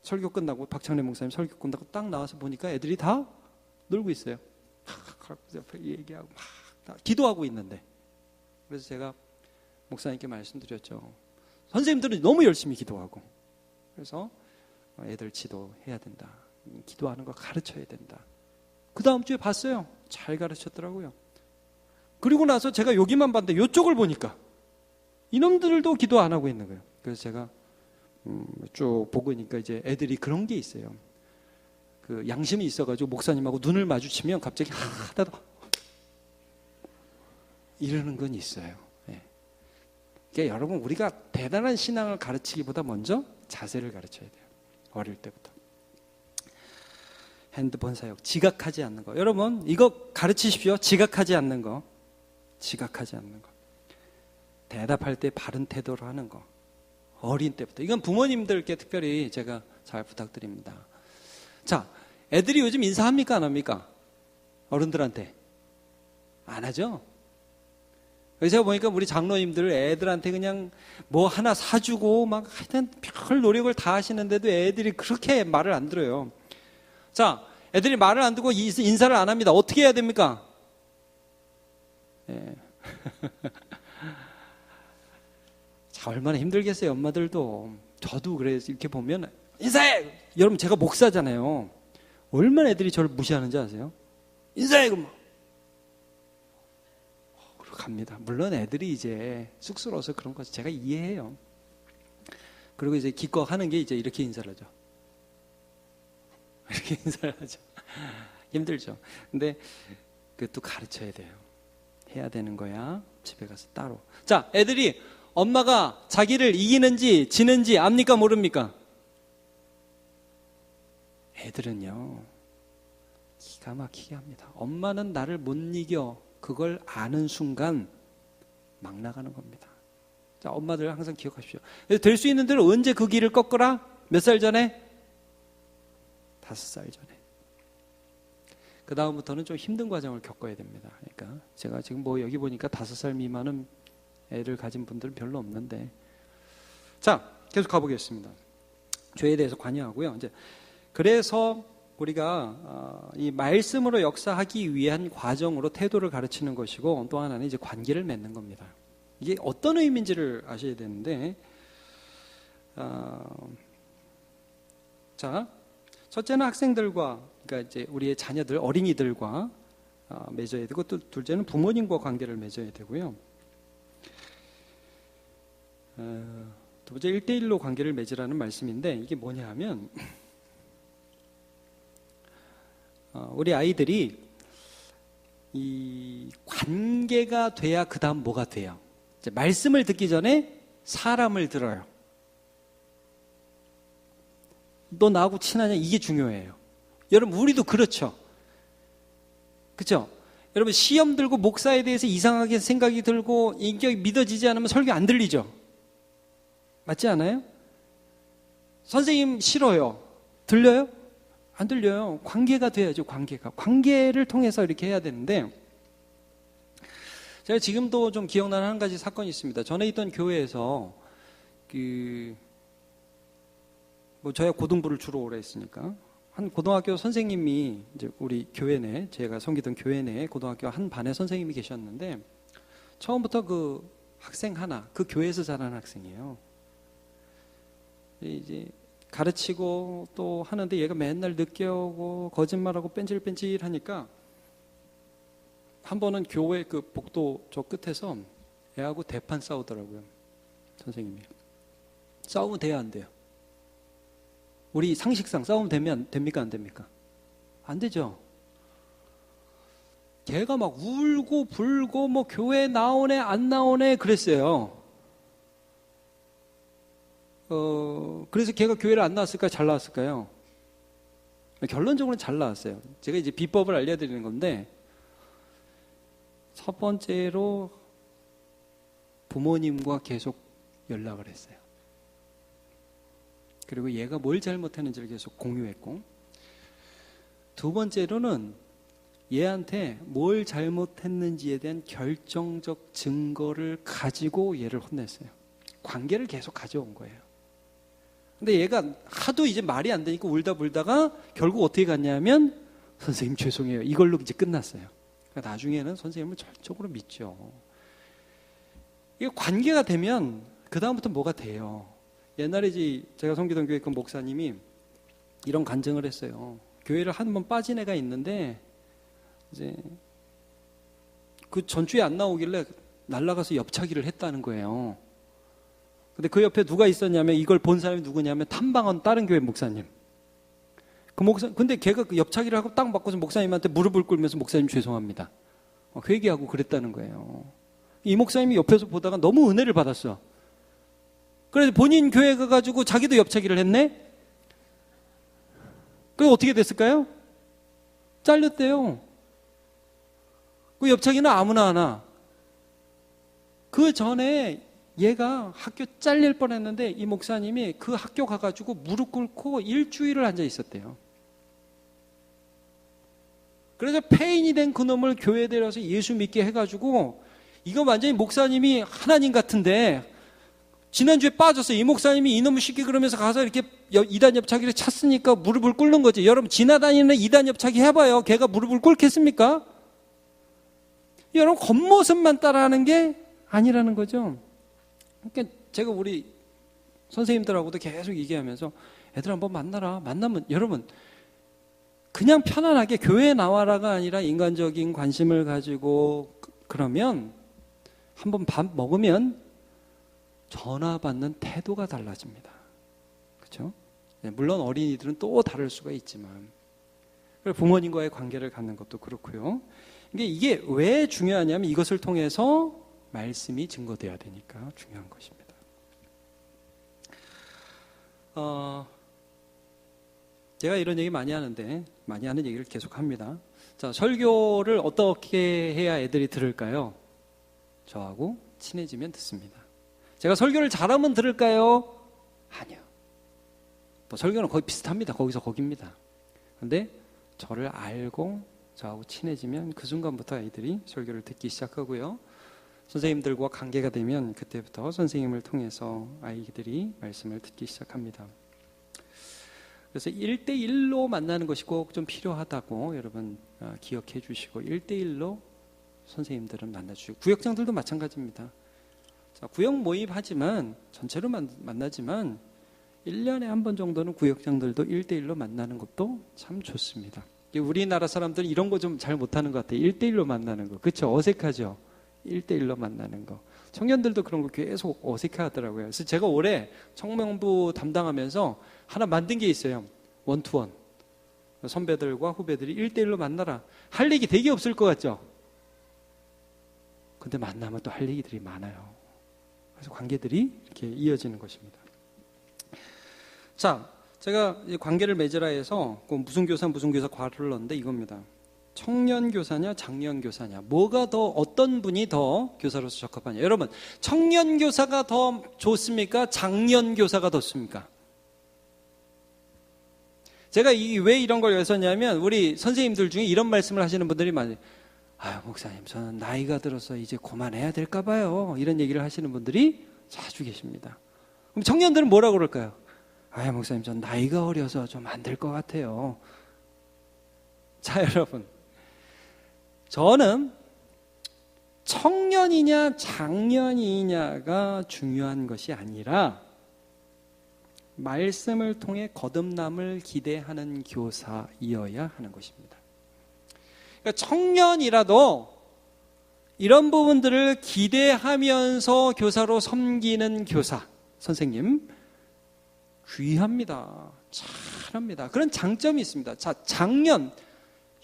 설교 끝나고, 박창래 목사님 설교 끝나고 딱 나와서 보니까 애들이 다 놀고 있어요. 옆에 얘기하고 막 기도하고 있는데, 그래서 제가 목사님께 말씀드렸죠. 선생님들은 너무 열심히 기도하고, 그래서 애들 지도해야 된다. 기도하는 거 가르쳐야 된다. 그 다음 주에 봤어요. 잘 가르쳤더라고요. 그리고 나서 제가 여기만 봤는데 이쪽을 보니까 이놈들도 기도 안 하고 있는 거예요. 그래서 제가 쭉 보고 있으니까 이제 애들이 그런 게 있어요. 그 양심이 있어가지고 목사님하고 눈을 마주치면 갑자기 하다가 이러는 건 있어요. 네. 그러니까 여러분, 우리가 대단한 신앙을 가르치기보다 먼저 자세를 가르쳐야 돼요. 어릴 때부터. 핸드폰 사용, 지각하지 않는 거. 여러분, 이거 가르치십시오. 지각하지 않는 거. 지각하지 않는 거. 대답할 때 바른 태도로 하는 거. 어린 때부터. 이건 부모님들께 특별히 제가 잘 부탁드립니다. 자, 애들이 요즘 인사합니까? 안 합니까? 어른들한테. 안 하죠? 그래서 제가 보니까 우리 장로님들 애들한테 그냥 뭐 하나 사주고 막 하여튼 별 노력을 다 하시는데도 애들이 그렇게 말을 안 들어요. 자, 애들이 말을 안 듣고 인사를 안 합니다. 어떻게 해야 됩니까? 예. 자, 얼마나 힘들겠어요, 엄마들도. 저도 그래서 이렇게 보면 인사해! 여러분, 제가 목사잖아요. 얼마나 애들이 저를 무시하는지 아세요? 인사해! 그럼 그러고 갑니다. 물론 애들이 이제 쑥스러워서 그런 거 제가 이해해요. 그리고 이제 기껏 하는 게 이제 이렇게 인사를 하죠. 이렇게 인사를 하죠. 힘들죠. 근데 그것도 가르쳐야 돼요. 해야 되는 거야. 집에 가서 따로. 자, 애들이 엄마가 자기를 이기는지 지는지 압니까? 모릅니까? 애들은요, 기가 막히게 합니다. 엄마는 나를 못 이겨. 그걸 아는 순간 막 나가는 겁니다. 자, 엄마들 항상 기억하십시오. 될 수 있는 대로 언제 그 길을 꺾어라? 몇 살 전에? 5살 전에. 그 다음부터는 좀 힘든 과정을 겪어야 됩니다. 그러니까 제가 지금 뭐 여기 보니까 5살 미만은 애를 가진 분들은 별로 없는데, 자, 계속 가보겠습니다. 죄에 대해서 관여하고요. 이제 그래서 우리가 이 말씀으로 역사하기 위한 과정으로 태도를 가르치는 것이고, 또 하나는 이제 관계를 맺는 겁니다. 이게 어떤 의미인지를 아셔야 되는데, 자, 첫째는 학생들과, 그러니까 이제 우리의 자녀들, 어린이들과 맺어야 되고, 또 둘째는 부모님과 관계를 맺어야 되고요. 두 번째 1대1로 관계를 맺으라는 말씀인데, 이게 뭐냐 하면 우리 아이들이 이 관계가 돼야 그 다음 뭐가 돼요? 이제 말씀을 듣기 전에 사람을 들어요. 너 나하고 친하냐? 이게 중요해요. 여러분, 우리도 그렇죠. 그렇죠? 여러분 시험 들고 목사에 대해서 이상하게 생각이 들고 인격이 믿어지지 않으면 설교 안 들리죠? 맞지 않아요? 선생님 싫어요. 들려요? 안 들려요. 관계가 돼야죠. 관계를 통해서 이렇게 해야 되는데, 제가 지금도 좀 기억나는 한 가지 사건이 있습니다. 전에 있던 교회에서 저희가 고등부를 주로 오래 했으니까 한 고등학교 선생님이 이제 우리 교회 내, 제가 섬기던 교회 내에 고등학교 한 반의 선생님이 계셨는데, 처음부터 그 학생 하나, 그 교회에서 자란 학생이에요. 이제 가르치고 또 하는데 얘가 맨날 늦게 오고 거짓말하고 뺀질뺀질 하니까 한 번은 교회 그 복도 저 끝에서 애하고 대판 싸우더라고요. 선생님이. 싸우면 돼야 안 돼요? 우리 상식상 싸우면 됩니까 안 됩니까? 안 되죠. 걔가 막 울고 불고 뭐 교회 나오네 안 나오네 그랬어요. 그래서 걔가 교회를 안 나왔을까요? 잘 나왔을까요? 결론적으로는 잘 나왔어요. 제가 이제 비법을 알려드리는 건데, 첫 번째로 부모님과 계속 연락을 했어요. 그리고 얘가 뭘 잘못했는지를 계속 공유했고, 두 번째로는 얘한테 뭘 잘못했는지에 대한 결정적 증거를 가지고 얘를 혼냈어요. 관계를 계속 가져온 거예요. 근데 얘가 하도 이제 말이 안 되니까 울다 불다가 결국 어떻게 갔냐면, 선생님 죄송해요. 이걸로 이제 끝났어요. 그러니까 나중에는 선생님을 절적으로 믿죠. 이게 관계가 되면 그 다음부터 뭐가 돼요. 옛날에 이제 제가 섬기던 교회 그 목사님이 이런 간증을 했어요. 교회를 한 번 빠진 애가 있는데 이제 그 전주에 안 나오길래 날아가서 옆차기를 했다는 거예요. 근데 그 옆에 누가 있었냐면, 이걸 본 사람이 누구냐면 탐방한 다른 교회 목사님. 근데 걔가 그 옆차기를 하고 딱 맞고서 목사님한테 무릎을 꿇으면서 목사님 죄송합니다. 그 얘기하고 그랬다는 거예요. 이 목사님이 옆에서 보다가 너무 은혜를 받았어. 그래서 본인 교회 가가지고 자기도 옆차기를 했네? 그래서 어떻게 됐을까요? 잘렸대요. 그 옆차기는 아무나 하나. 그 전에 얘가 학교 잘릴 뻔했는데 이 목사님이 그 학교 가가지고 무릎 꿇고 일주일을 앉아 있었대요. 그래서 폐인이 된 그놈을 교회에 데려서 예수 믿게 해가지고, 이거 완전히 목사님이 하나님 같은데 지난주에 빠졌어요. 이 목사님이 이놈을 쉽게 그러면서 가서 이렇게 이단 옆차기를 찼으니까 무릎을 꿇는 거지. 여러분 지나다니는 이단 옆차기 해봐요. 걔가 무릎을 꿇겠습니까? 여러분 겉모습만 따라하는 게 아니라는 거죠. 그러니까 제가 우리 선생님들하고도 계속 얘기하면서 애들 한번 만나라. 만나면 여러분 그냥 편안하게 교회에 나와라가 아니라 인간적인 관심을 가지고 그러면 한번 밥 먹으면 전화 받는 태도가 달라집니다. 그렇죠? 물론 어린이들은 또 다를 수가 있지만, 부모님과의 관계를 갖는 것도 그렇고요. 이게 왜 중요하냐면 이것을 통해서 말씀이 증거되어야 되니까 중요한 것입니다. 제가 이런 얘기 많이 하는데, 많이 하는 얘기를 계속 합니다. 자, 설교를 어떻게 해야 애들이 들을까요? 저하고 친해지면 듣습니다. 제가 설교를 잘하면 들을까요? 아니요. 뭐 설교는 거의 비슷합니다. 거기서 거기입니다. 근데 저를 알고 저하고 친해지면 그 순간부터 아이들이 설교를 듣기 시작하고요. 선생님들과 관계가 되면 그때부터 선생님을 통해서 아이들이 말씀을 듣기 시작합니다. 그래서 1대1로 만나는 것이 꼭 좀 필요하다고 여러분 기억해 주시고, 1대1로 선생님들은 만나주시고, 구역장들도 마찬가지입니다. 자, 구역 모임하지만 전체로 만나지만 1년에 한 번 정도는 구역장들도 1대1로 만나는 것도 참 좋습니다. 우리나라 사람들은 이런 거 좀 잘 못하는 것 같아요. 1대1로 만나는 거. 그렇죠? 어색하죠? 1대1로 만나는 거. 청년들도 그런 거 계속 어색해 하더라고요. 그래서 제가 올해 청명부 담당하면서 하나 만든 게 있어요. 원투원. 선배들과 후배들이 1대1로 만나라. 할 얘기 되게 없을 것 같죠? 근데 만나면 또 할 얘기들이 많아요. 그래서 관계들이 이렇게 이어지는 것입니다. 자, 제가 관계를 맺으라 해서 무슨 교사 과를 넣었는데 이겁니다. 청년교사냐 장년교사냐, 뭐가 더, 어떤 분이 더 교사로서 적합하냐. 여러분, 청년교사가 더 좋습니까? 장년교사가 더 좋습니까? 제가 왜 이런 걸 여쉈냐면, 우리 선생님들 중에 이런 말씀을 하시는 분들이 많아요. 아유, 목사님, 저는 나이가 들어서 이제 그만해야 될까 봐요. 이런 얘기를 하시는 분들이 자주 계십니다. 그럼 청년들은 뭐라고 그럴까요? 아유, 목사님, 전 나이가 어려서 좀 안 될 것 같아요. 자, 여러분, 저는 청년이냐 장년이냐가 중요한 것이 아니라 말씀을 통해 거듭남을 기대하는 교사이어야 하는 것입니다. 그러니까 청년이라도 이런 부분들을 기대하면서 교사로 섬기는 교사, 선생님 귀합니다. 잘합니다. 그런 장점이 있습니다. 자, 장년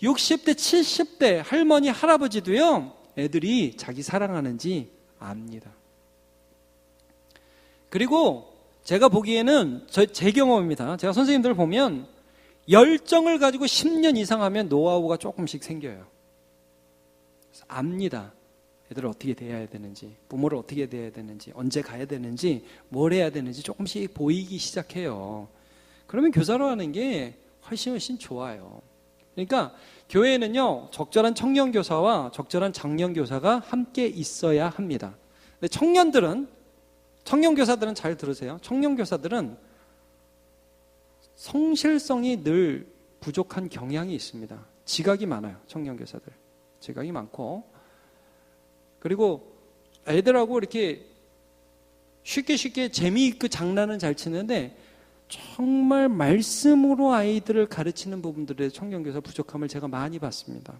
60대, 70대 할머니, 할아버지도요, 애들이 자기 사랑하는지 압니다. 그리고 제가 보기에는 제 경험입니다. 제가 선생님들을 보면 열정을 가지고 10년 이상 하면 노하우가 조금씩 생겨요. 그래서 압니다. 애들을 어떻게 대해야 되는지, 부모를 어떻게 대해야 되는지, 언제 가야 되는지, 뭘 해야 되는지 조금씩 보이기 시작해요. 그러면 교사로 하는 게 훨씬 좋아요. 그러니까 교회는요, 적절한 청년교사와 적절한 장년교사가 함께 있어야 합니다. 근데 청년교사들은 잘 들으세요. 청년교사들은 성실성이 늘 부족한 경향이 있습니다. 지각이 많아요. 청년교사들 지각이 많고, 그리고 애들하고 이렇게 쉽게 재미있게 장난은 잘 치는데 정말 말씀으로 아이들을 가르치는 부분들의 청년교사 부족함을 제가 많이 봤습니다.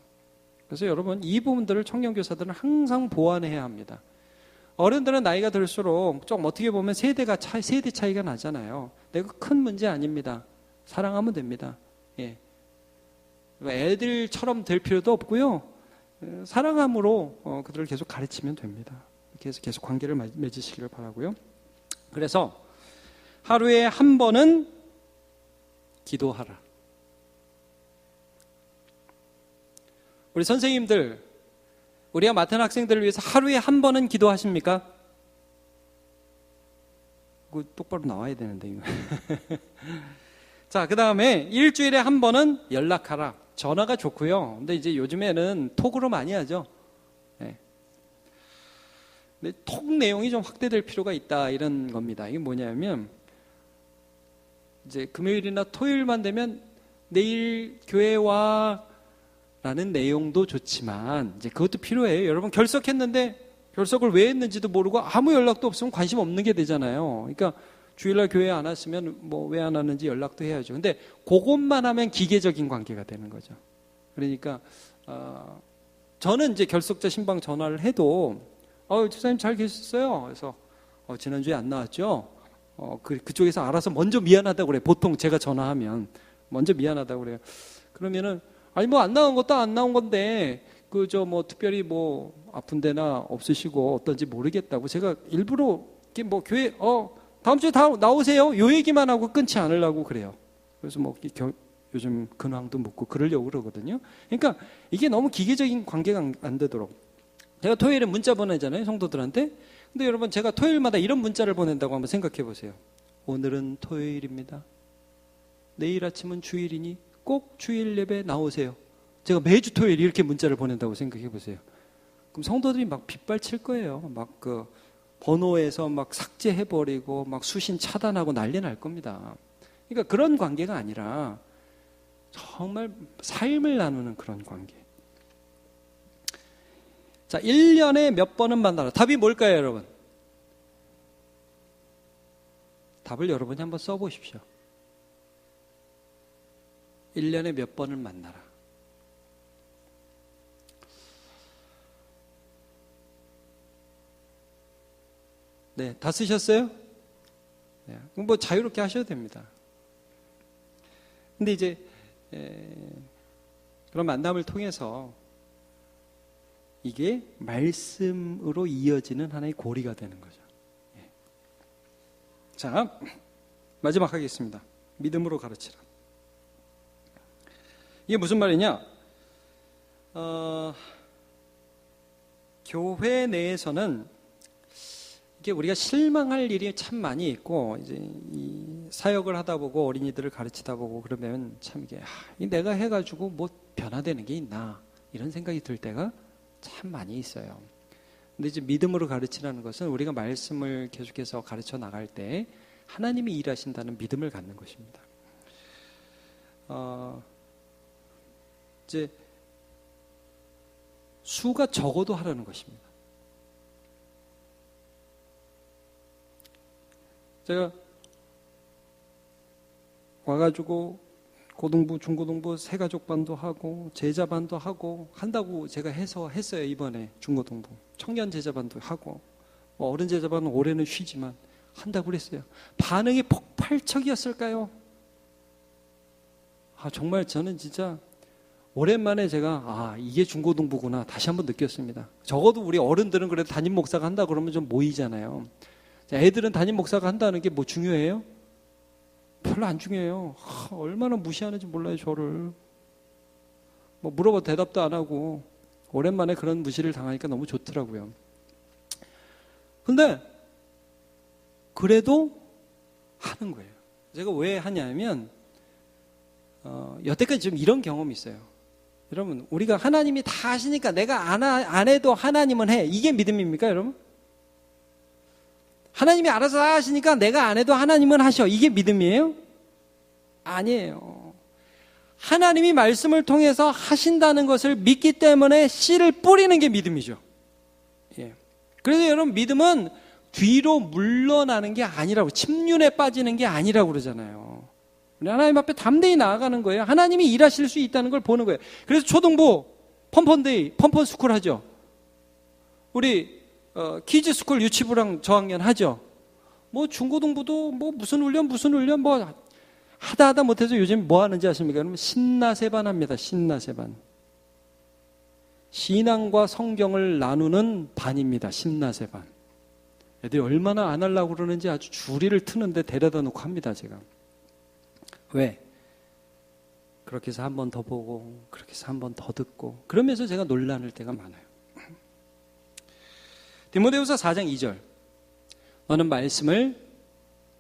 그래서 여러분, 이 부분들을 청년교사들은 항상 보완해야 합니다. 어른들은 나이가 들수록 좀 어떻게 보면 세대 차이가 나잖아요. 내가 큰 문제 아닙니다. 사랑하면 됩니다. 예. 애들처럼 될 필요도 없고요. 사랑함으로 그들을 계속 가르치면 됩니다. 이렇게 해서 계속 관계를 맺으시기를 바라고요. 그래서 하루에 한 번은 기도하라. 우리 선생님들, 우리가 맡은 학생들을 위해서 하루에 한 번은 기도하십니까? 그거 똑바로 나와야 되는데 이거. 자, 그 다음에 일주일에 한 번은 연락하라. 전화가 좋고요. 근데 이제 요즘에는 톡으로 많이 하죠. 네. 근데 톡 내용이 좀 확대될 필요가 있다, 이런 겁니다. 이게 뭐냐면, 이제 금요일이나 토요일만 되면 내일 교회 와 라는 내용도 좋지만, 이제 그것도 필요해요. 여러분, 결석했는데 결석을 왜 했는지도 모르고 아무 연락도 없으면 관심 없는 게 되잖아요. 그러니까 주일날 교회 안 왔으면 뭐 왜 안 왔는지 연락도 해야죠. 근데 그것만 하면 기계적인 관계가 되는 거죠. 그러니까 저는 이제 결석자 신방 전화를 해도 집사님 잘 계셨어요? 그래서 지난주에 안 나왔죠? 그쪽에서 알아서 먼저 미안하다고 그래요. 보통 제가 전화하면 먼저 미안하다고 그래요. 그러면은 아니 뭐 안 나온 것도 안 나온 건데 뭐 특별히 뭐 아픈 데나 없으시고 어떤지 모르겠다고 제가 일부러 이렇게 뭐 교회 다음 주에 다 나오세요 요 얘기만 하고 끊지 않으려고 그래요. 그래서 뭐 요즘 근황도 묻고 그러려고 그러거든요. 그러니까 이게 너무 기계적인 관계가 안 되도록, 제가 토요일에 문자 보내잖아요, 성도들한테. 근데 여러분, 제가 토요일마다 이런 문자를 보낸다고 한번 생각해 보세요. 오늘은 토요일입니다. 내일 아침은 주일이니 꼭 주일 예배 나오세요. 제가 매주 토요일 이렇게 문자를 보낸다고 생각해 보세요. 그럼 성도들이 막 빗발칠 거예요. 막 번호에서 막 삭제해버리고 막 수신 차단하고 난리 날 겁니다. 그러니까 그런 관계가 아니라 정말 삶을 나누는 그런 관계. 자, 1년에 몇 번은 만나라. 답이 뭘까요, 여러분? 답을 여러분이 한번 써보십시오. 1년에 몇 번을 만나라. 네, 다 쓰셨어요? 네, 뭐 자유롭게 하셔도 됩니다. 근데 이제 그런 만남을 통해서 이게 말씀으로 이어지는 하나의 고리가 되는 거죠. 자, 마지막 하겠습니다. 믿음으로 가르치라. 이게 무슨 말이냐? 교회 내에서는 이게 우리가 실망할 일이 참 많이 있고, 이제 이 사역을 하다 보고 어린이들을 가르치다 보고 그러면 참 이게 내가 해가지고 뭐 변화되는 게 있나 이런 생각이 들 때가 참 많이 있어요. 근데 이제 믿음으로 가르치라는 것은 우리가 말씀을 계속해서 가르쳐 나갈 때 하나님이 일하신다는 믿음을 갖는 것입니다. 이제 수가 적어도 하라는 것입니다. 제가 와가지고 고등부, 중고등부 새가족반도 하고 제자반도 하고 한다고 제가 했어요. 이번에 중고등부 청년 제자반도 하고 어른 제자반은 올해는 쉬지만 한다고 그랬어요. 반응이 폭발적이었을까요? 정말 저는 진짜 오랜만에 제가 이게 중고등부구나 다시 한번 느꼈습니다. 적어도 우리 어른들은 그래도 담임 목사가 한다 그러면 좀 모이잖아요. 애들은 담임 목사가 한다는 게 뭐 중요해요? 별로 안 중요해요. 얼마나 무시하는지 몰라요, 저를. 뭐 물어봐도 대답도 안 하고 오랜만에 그런 무시를 당하니까 너무 좋더라고요. 근데 그래도 하는 거예요. 제가 왜 하냐면 여태까지 좀 이런 경험이 있어요. 여러분, 우리가 하나님이 다 하시니까 내가 안 해도 하나님은 해. 이게 믿음입니까, 여러분? 하나님이 알아서 다 하시니까 내가 안 해도 하나님은 하셔. 이게 믿음이에요? 아니에요. 하나님이 말씀을 통해서 하신다는 것을 믿기 때문에 씨를 뿌리는 게 믿음이죠. 예. 그래서 여러분, 믿음은 뒤로 물러나는 게 아니라고, 침륜에 빠지는 게 아니라고 그러잖아요. 하나님 앞에 담대히 나아가는 거예요. 하나님이 일하실 수 있다는 걸 보는 거예요. 그래서 초등부 펀펀데이, 펀펀스쿨 하죠. 우리 키즈스쿨 유치부랑 저학년 하죠. 뭐 중고등부도 뭐 무슨 훈련 뭐 하다 못해서 요즘 뭐 하는지 아십니까? 그러면 신나세반 합니다. 신나세반. 신앙과 성경을 나누는 반입니다. 신나세반. 애들이 얼마나 안 하려고 그러는지 아주 주리를 트는데 데려다 놓고 합니다. 제가. 왜? 그렇게 해서 한 번 더 보고 그렇게 해서 한 번 더 듣고 그러면서 제가 놀라는 때가 많아요. 디모데후서 4장 2절 너는 말씀을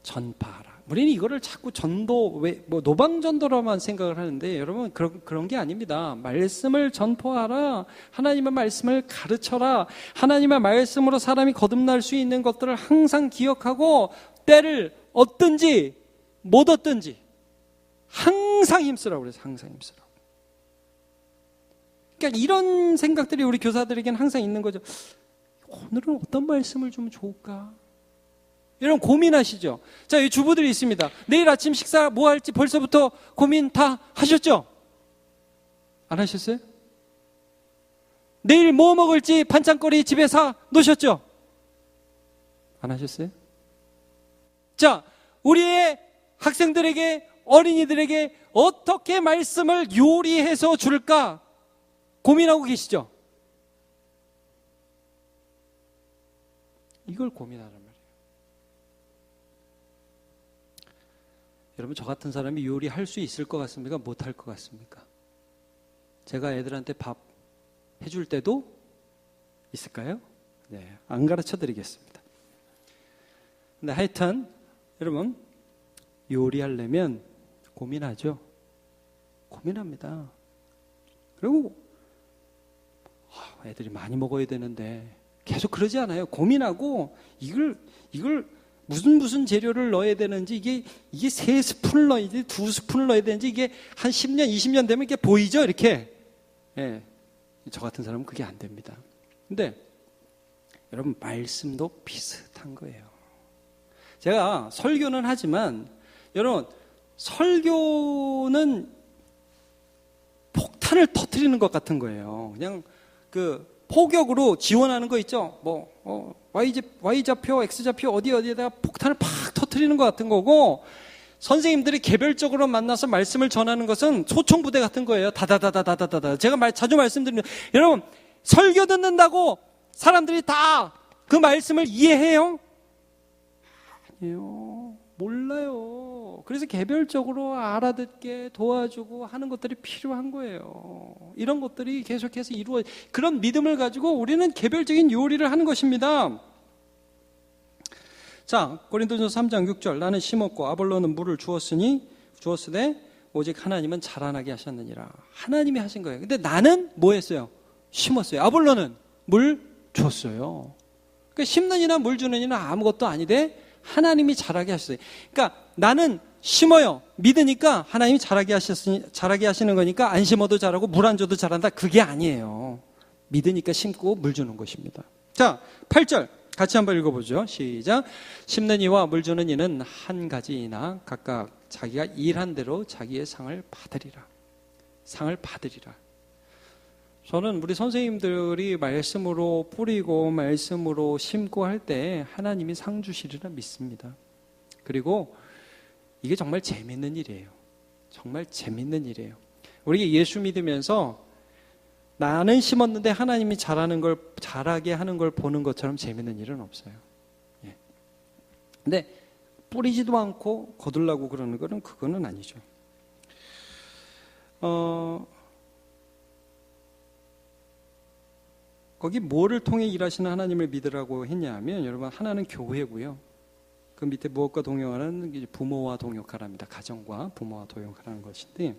전파하라. 우리는 이거를 자꾸 전도, 뭐 노방전도로만 생각을 하는데 여러분 그런 게 아닙니다. 말씀을 전파하라. 하나님의 말씀을 가르쳐라. 하나님의 말씀으로 사람이 거듭날 수 있는 것들을 항상 기억하고 때를 얻든지 못 얻든지 항상 힘쓰라고 그래서 항상 힘쓰라고. 그러니까 이런 생각들이 우리 교사들에게는 항상 있는 거죠. 오늘은 어떤 말씀을 주면 좋을까? 이런 고민하시죠? 자, 이 주부들이 있습니다. 내일 아침 식사 뭐 할지 벌써부터 고민 다 하셨죠? 안 하셨어요? 내일 뭐 먹을지 반찬거리 집에 사 놓으셨죠? 안 하셨어요? 자, 우리의 학생들에게 어린이들에게 어떻게 말씀을 요리해서 줄까 고민하고 계시죠? 이걸 고민하란 말이에요. 여러분, 저 같은 사람이 요리할 수 있을 것 같습니까? 못할 것 같습니까? 제가 애들한테 밥 해줄 때도 있을까요? 네, 안 가르쳐 드리겠습니다. 근데 하여튼 여러분, 요리하려면 고민하죠. 고민합니다. 그리고 애들이 많이 먹어야 되는데 계속 그러지 않아요. 고민하고 이걸 무슨 재료를 넣어야 되는지 이게 3스푼을 넣어야 되는지 2스푼을 넣어야 되는지 이게 한 10년 20년 되면 이게 보이죠, 이렇게. 예. 저 같은 사람은 그게 안 됩니다. 근데 여러분, 말씀도 비슷한 거예요. 제가 설교는 하지만 여러분, 설교는 폭탄을 터뜨리는 것 같은 거예요. 그냥 포격으로 지원하는 거 있죠. Y좌표, X좌표 어디에다가 폭탄을 팍 터뜨리는 것 같은 거고, 선생님들이 개별적으로 만나서 말씀을 전하는 것은 소총부대 같은 거예요. 다다다다다다다. 제가 자주 말씀드립니다. 여러분, 설교 듣는다고 사람들이 다 그 말씀을 이해해요? 아니에요. 몰라요. 그래서 개별적으로 알아듣게 도와주고 하는 것들이 필요한 거예요. 이런 것들이 계속해서 그런 믿음을 가지고 우리는 개별적인 요리를 하는 것입니다. 자, 고린도전서 3장 6절, 나는 심었고 아볼로는 물을 주었으되 오직 하나님은 자라나게 하셨느니라. 하나님이 하신 거예요. 근데 나는 뭐 했어요? 심었어요. 아볼로는 물 줬어요. 그러니까 심는 이나 물 주는 이는 아무것도 아니되 하나님이 자라게 하셨어요. 그러니까 나는 심어요. 믿으니까 하나님이 자라게 하시는 거니까 안 심어도 자라고 물 안 줘도 자란다. 그게 아니에요. 믿으니까 심고 물 주는 것입니다. 자, 8절 같이 한번 읽어보죠. 시작. 심는 이와 물 주는 이는 한 가지이나 각각 자기가 일한 대로 자기의 상을 받으리라. 상을 받으리라. 저는 우리 선생님들이 말씀으로 뿌리고 말씀으로 심고 할 때 하나님이 상 주시리라 믿습니다. 그리고 이게 정말 재밌는 일이에요. 정말 재밌는 일이에요. 우리 예수 믿으면서 나는 심었는데 하나님이 자라게 하는 걸 보는 것처럼 재밌는 일은 없어요. 예. 근데 뿌리지도 않고 거둘라고 그러는 거는 그거는 아니죠. 거기 뭐를 통해 일하시는 하나님을 믿으라고 했냐 하면 여러분 하나는 교회고요. 그 밑에 무엇과 동역하는 부모와 동역하랍니다. 가정과 부모와 동역하라는 것인데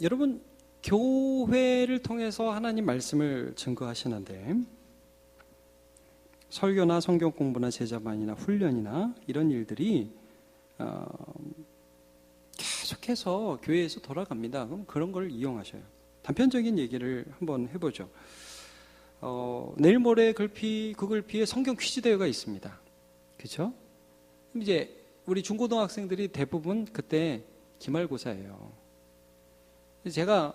여러분 교회를 통해서 하나님 말씀을 증거하시는데 설교나 성경 공부나 제자반이나 훈련이나 이런 일들이 계속해서 교회에서 돌아갑니다. 그럼 그런 걸 이용하셔요. 단편적인 얘기를 한번 해보죠. 내일 모레 구글피에 성경 퀴즈 대회가 있습니다. 그렇죠? 이제 우리 중고등학생들이 대부분 그때 기말고사예요. 제가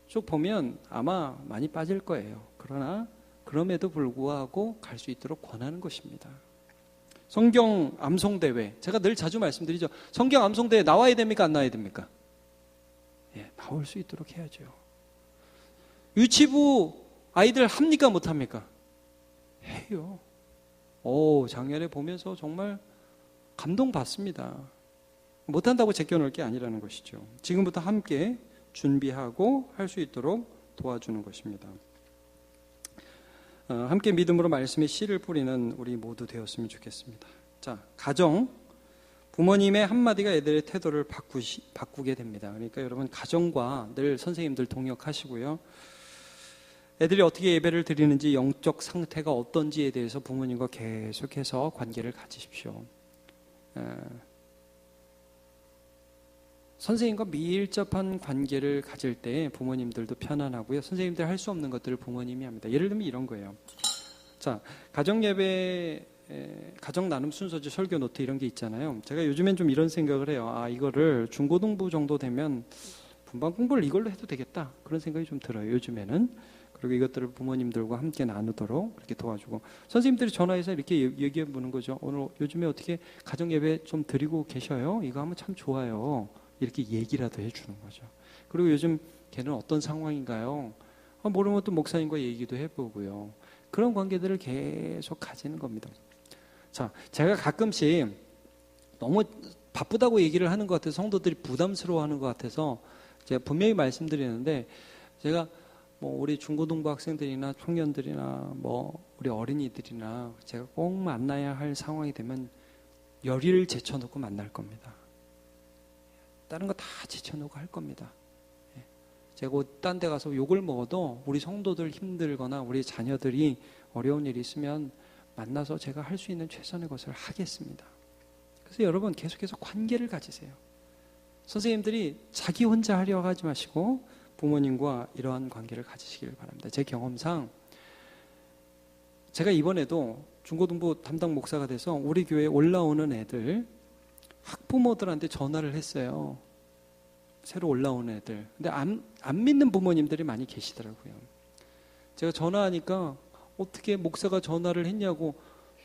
쭉 보면 아마 많이 빠질 거예요. 그러나 그럼에도 불구하고 갈 수 있도록 권하는 것입니다. 성경 암송대회, 제가 늘 자주 말씀드리죠. 성경 암송대회 나와야 됩니까? 안 나와야 됩니까? 예, 나올 수 있도록 해야죠. 유치부 아이들 합니까? 못합니까? 해요. 작년에 보면서 정말 감동받습니다. 못한다고 제껴놓을 게 아니라는 것이죠. 지금부터 함께 준비하고 할 수 있도록 도와주는 것입니다. 함께 믿음으로 말씀의 씨를 뿌리는 우리 모두 되었으면 좋겠습니다. 자, 가정, 부모님의 한마디가 애들의 태도를 바꾸게 됩니다. 그러니까 여러분 가정과 늘 선생님들 동역하시고요. 애들이 어떻게 예배를 드리는지 영적 상태가 어떤지에 대해서 부모님과 계속해서 관계를 가지십시오. 선생님과 밀접한 관계를 가질 때 부모님들도 편안하고요. 선생님들 할 수 없는 것들을 부모님이 합니다. 예를 들면 이런 거예요. 자, 가정예배, 가정 나눔 순서지 설교 노트 이런 게 있잖아요. 제가 요즘엔 좀 이런 생각을 해요. 이거를 중고등부 정도 되면 분반 공부를 이걸로 해도 되겠다. 그런 생각이 좀 들어요. 요즘에는. 그리고 이것들을 부모님들과 함께 나누도록 그렇게 도와주고 선생님들이 전화해서 이렇게 얘기해 보는 거죠. 오늘 요즘에 어떻게 가정예배 좀 드리고 계셔요? 이거 하면 참 좋아요. 이렇게 얘기라도 해주는 거죠. 그리고 요즘 걔는 어떤 상황인가요? 모르면 또 목사님과 얘기도 해보고요. 그런 관계들을 계속 가지는 겁니다. 자, 제가 가끔씩 너무 바쁘다고 얘기를 하는 것 같아서 성도들이 부담스러워하는 것 같아서 제가 분명히 말씀드리는데 제가 우리 중고등부 학생들이나 청년들이나 우리 어린이들이나 제가 꼭 만나야 할 상황이 되면 열의를 제쳐놓고 만날 겁니다. 다른 거 다 제쳐놓고 할 겁니다. 제가 딴 데 가서 욕을 먹어도 우리 성도들 힘들거나 우리 자녀들이 어려운 일이 있으면 만나서 제가 할 수 있는 최선의 것을 하겠습니다. 그래서 여러분 계속해서 관계를 가지세요. 선생님들이 자기 혼자 하려고 하지 마시고 부모님과 이러한 관계를 가지시길 바랍니다. 제 경험상 제가 이번에도 중고등부 담당 목사가 돼서 우리 교회에 올라오는 애들 학부모들한테 전화를 했어요. 새로 올라오는 애들. 근데 안 믿는 부모님들이 많이 계시더라고요. 제가 전화하니까 어떻게 목사가 전화를 했냐고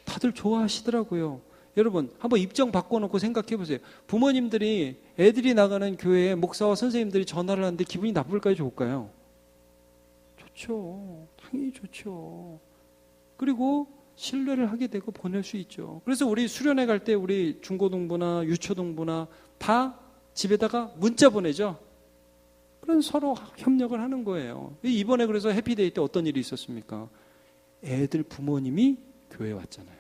다들 좋아하시더라고요. 여러분 한번 입장 바꿔놓고 생각해 보세요. 부모님들이 애들이 나가는 교회에 목사와 선생님들이 전화를 하는데 기분이 나쁠까요? 좋을까요? 좋죠. 당연히 좋죠. 그리고 신뢰를 하게 되고 보낼 수 있죠. 그래서 우리 수련회 갈 때 우리 중고등부나 유초등부나 다 집에다가 문자 보내죠. 그런 서로 협력을 하는 거예요. 이번에 그래서 해피데이 때 어떤 일이 있었습니까? 애들 부모님이 교회 왔잖아요.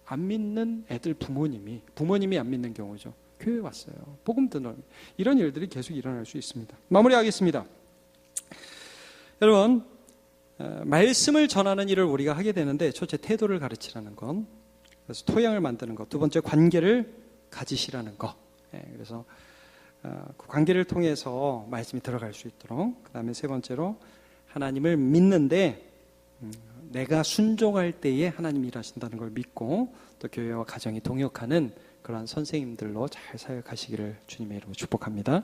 안 믿는 애들 부모님이 안 믿는 경우죠. 교회 왔어요. 복음 듣는 이런 일들이 계속 일어날 수 있습니다. 마무리하겠습니다. 여러분, 말씀을 전하는 일을 우리가 하게 되는데 첫째 태도를 가르치라는 것, 그래서 토양을 만드는 것, 두 번째 관계를 가지시라는 것. 그래서 그 관계를 통해서 말씀이 들어갈 수 있도록, 그 다음에 세 번째로 하나님을 믿는데 내가 순종할 때에 하나님이 일하신다는 걸 믿고 또 교회와 가정이 동역하는 그러한 선생님들로 잘 사역하시기를 주님의 이름으로 축복합니다.